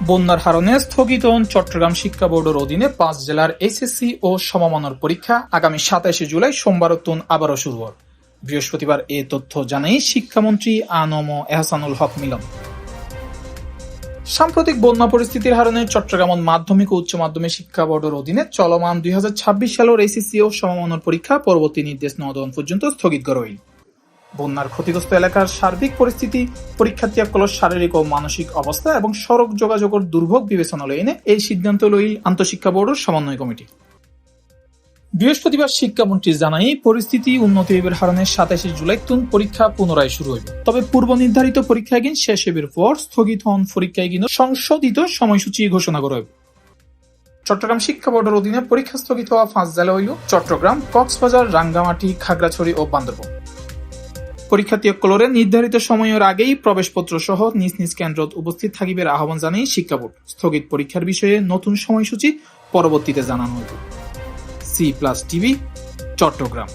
বন্যার কারণে স্থগিত চট্টগ্রাম শিক্ষা বোর্ডের অধীনে ৫ জেলার এইচএসসি ও সমমানের পরীক্ষা আগামী ২৭ জুলাই সোমবার আবারও শুরু হবে। বৃহস্পতিবার এ তথ্য জানায় শিক্ষামন্ত্রী আ.ন.ম এহসানুল হক মিলন। সাম্প্রতিক বন্যা পরিস্থিতির কারণে চট্টগ্রাম মাধ্যমিক ও উচ্চ মাধ্যমিক শিক্ষা বোর্ডের অধীনে চলমান ২০২৬ সালের এইচএসসি ও সমমানের পরীক্ষা পরবর্তী নির্দেশ না দেওয়া পর্যন্ত স্থগিত করা হইল। বন্যার ক্ষতিগ্রস্ত এলাকার সার্বিক পরিস্থিতি, পরীক্ষার্থীসকলের শারীরিক ও মানসিক অবস্থা এবং সড়ক যোগাযোগের দুর্ভোগ বিবেচনায় এনে এই সিদ্ধান্ত লইল আন্তঃশিক্ষা বোর্ডের সমন্বয় কমিটি। বৃহস্পতিবার শিক্ষামন্ত্রী জানাই পরিস্থিতি উন্নতি হইবার কারণে ২৭ জুলাই পরীক্ষা পুনরায় শুরু হইব। তবে পূর্ব নির্ধারিত পরীক্ষা শেষ হইবার পর স্থগিত হন পরীক্ষা সংশোধিত সময়সূচি ঘোষণা করা হইব। চট্টগ্রাম শিক্ষা বোর্ডের অধীনে পরীক্ষা স্থগিত হওয়া ৫ জেলা হইল চট্টগ্রাম, কক্সবাজার, রাঙ্গামাটি, খাগড়াছড়ি ও বান্দরবান। পরীক্ষার্থীসকলের নির্ধারিত সময়ের আগেই প্রবেশপত্র সহ নিজ নিজ কেন্দ্রত উপস্থিত থাকিবার আহ্বান জানাই শিক্ষা বোর্ড। স্থগিত পরীক্ষার বিষয়ে নতুন সময়সূচি পরবর্তীতে জানানো হইব। C+ TV, Chittagong.